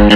Well,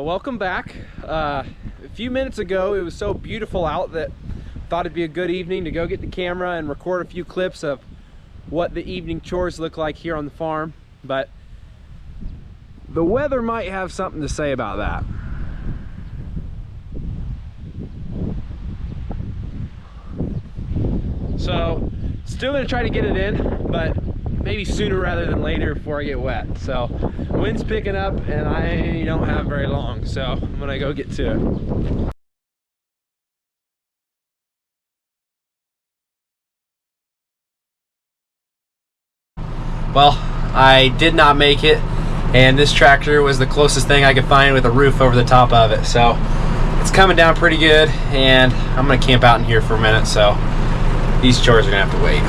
welcome back. A few minutes ago it was so beautiful out that I thought it'd be a good evening to go get the camera and record a few clips of what the evening chores look like here on the farm, but the weather might have something to say about that. So still gonna try to get it in, but maybe sooner rather than later before I get wet. So wind's picking up and I don't have very long, so I'm gonna go get to it. Well, I did not make it, and this tractor was the closest thing I could find with a roof over the top of it. So it's coming down pretty good, and I'm gonna camp out in here for a minute, so these chores are gonna have to wait.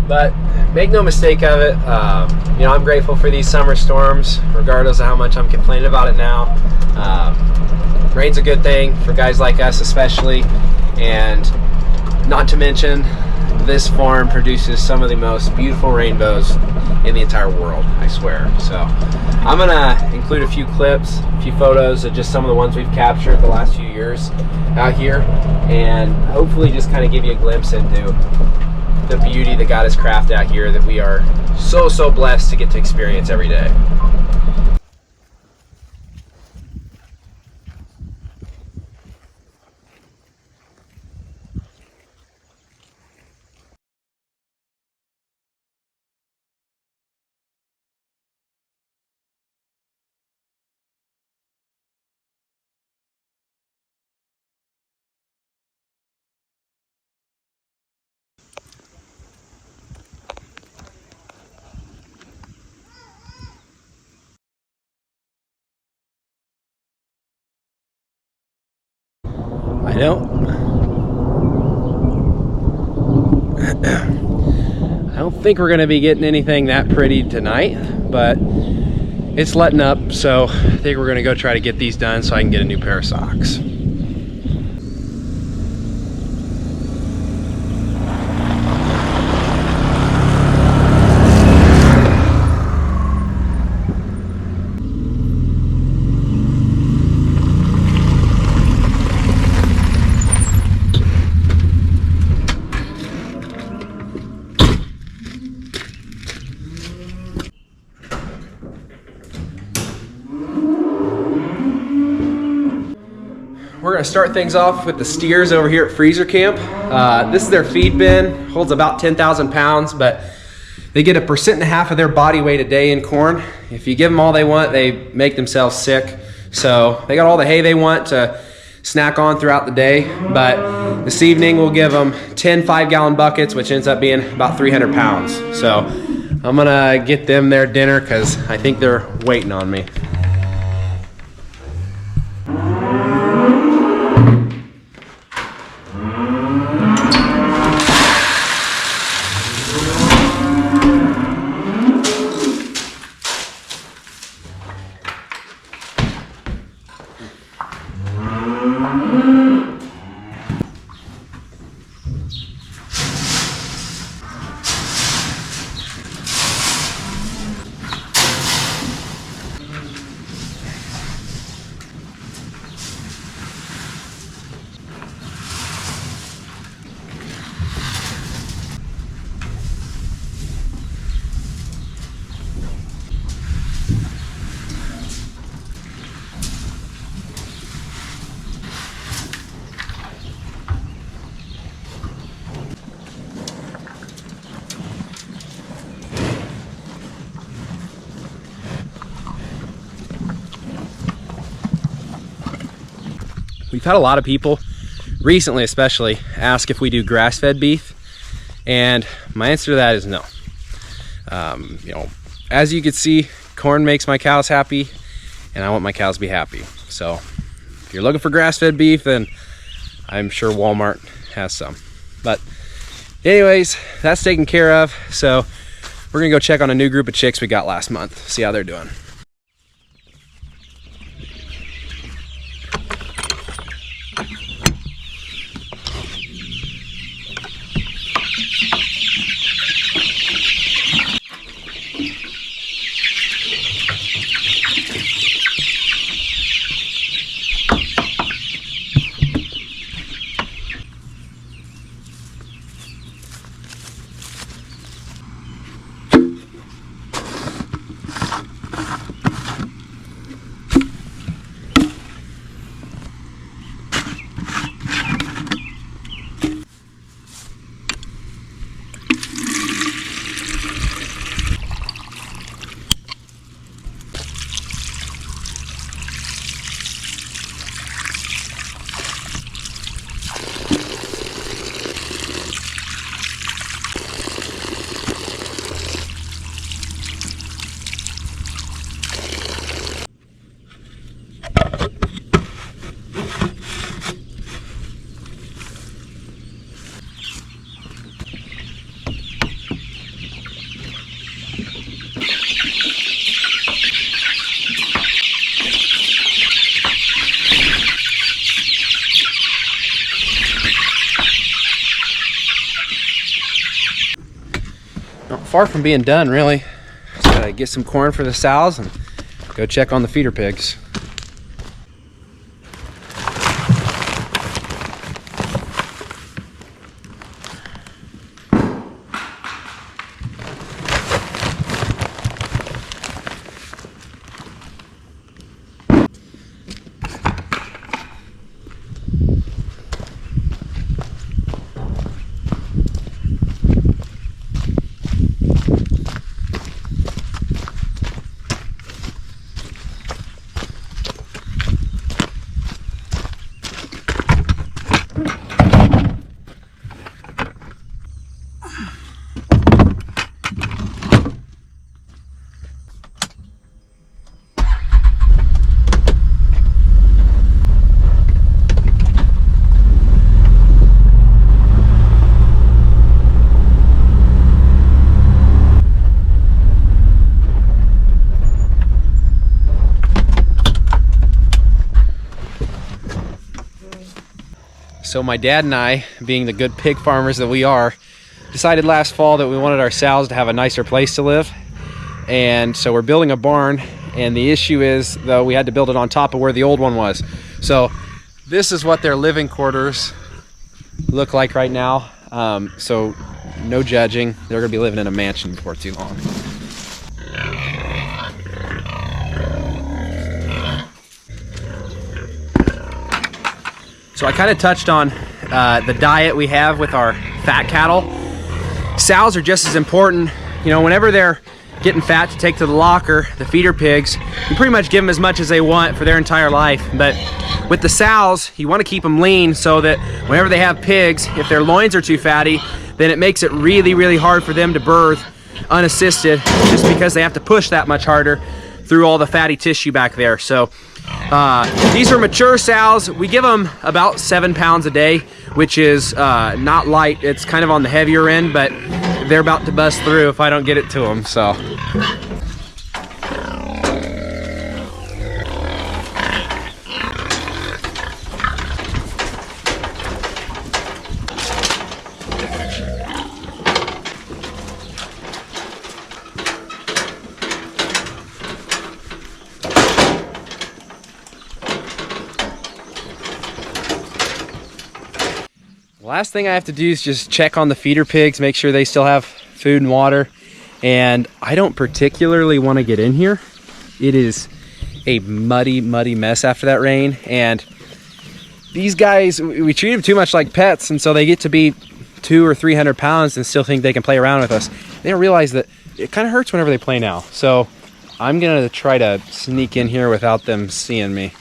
But make no mistake of it, you know, I'm grateful for these summer storms, regardless of how much I'm complaining about it now. Rain's a good thing for guys like us especially, and not to mention this farm produces some of the most beautiful rainbows in the entire world, I swear. So I'm gonna include a few clips, a few photos of just some of the ones we've captured the last few years out here, and hopefully just kind of give you a glimpse into the beauty that God has crafted out here that we are so blessed to get to experience every day. I don't think we're gonna be getting anything that pretty tonight, but it's letting up, so I think we're gonna go try to get these done so I can get a new pair of socks. We're gonna start things off with the steers over here at Freezer Camp. This is their feed bin, holds about 10,000 pounds, but they get 1.5% of their body weight a day in corn. If you give them all they want, they make themselves sick. So they got all the hay they want to snack on throughout the day, but this evening we'll give them 10 5-gallon buckets, which ends up being about 300 pounds. So I'm gonna get them their dinner because I think they're waiting on me. We've had a lot of people, recently especially, ask if we do grass-fed beef, and my answer to that is no. You know, as you can see, corn makes my cows happy, and I want my cows to be happy. So if you're looking for grass-fed beef, then I'm sure Walmart has some. But anyways, that's taken care of. So we're gonna go check on a new group of chicks we got last month, see how they're doing. far from being done, really. Just gotta get some corn for the sows and go check on the feeder pigs. So my dad and I, being the good pig farmers that we are, decided last fall that we wanted our sows to have a nicer place to live. And so we're building a barn, and the issue is, though, we had to build it on top of where the old one was. So this is what their living quarters look like right now. So no judging. They're gonna be living in a mansion before too long. So I kind of touched on the diet we have with our fat cattle. Sows are just as important. You know, whenever they're getting fat to take to the locker, the feeder pigs, you pretty much give them as much as they want for their entire life. But with the sows, you want to keep them lean so that whenever they have pigs, if their loins are too fatty, then it makes it really, really hard for them to birth unassisted, just because they have to push that much harder through all the fatty tissue back there. So these are mature sows. We give them about 7 pounds a day, which is not light. It's kind of on the heavier end, but they're about to bust through if I don't get it to them. So last thing I have to do is just check on the feeder pigs, make sure they still have food and water. And I don't particularly want to get in here. It is a muddy mess after that rain. And these guys, we treat them too much like pets, and so they get to be 200 or 300 pounds and still think they can play around with us. They don't realize that it kind of hurts whenever they play now. So I'm gonna try to sneak in here without them seeing me.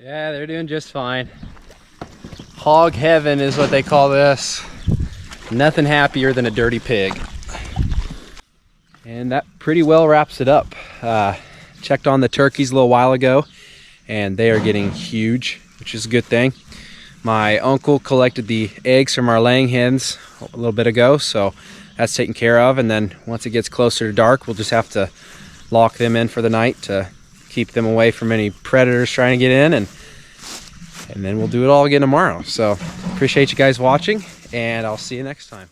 Yeah, they're doing just fine. Hog heaven is what they call this. Nothing happier than a dirty pig. And that pretty well wraps it up. Checked on the turkeys a little while ago, and they are getting huge, which is a good thing. My uncle collected the eggs from our laying hens a little bit ago, so that's taken care of. And then once it gets closer to dark, we'll just have to lock them in for the night to keep them away from any predators trying to get in, and then we'll do it all again tomorrow. So appreciate you guys watching, and I'll see you next time.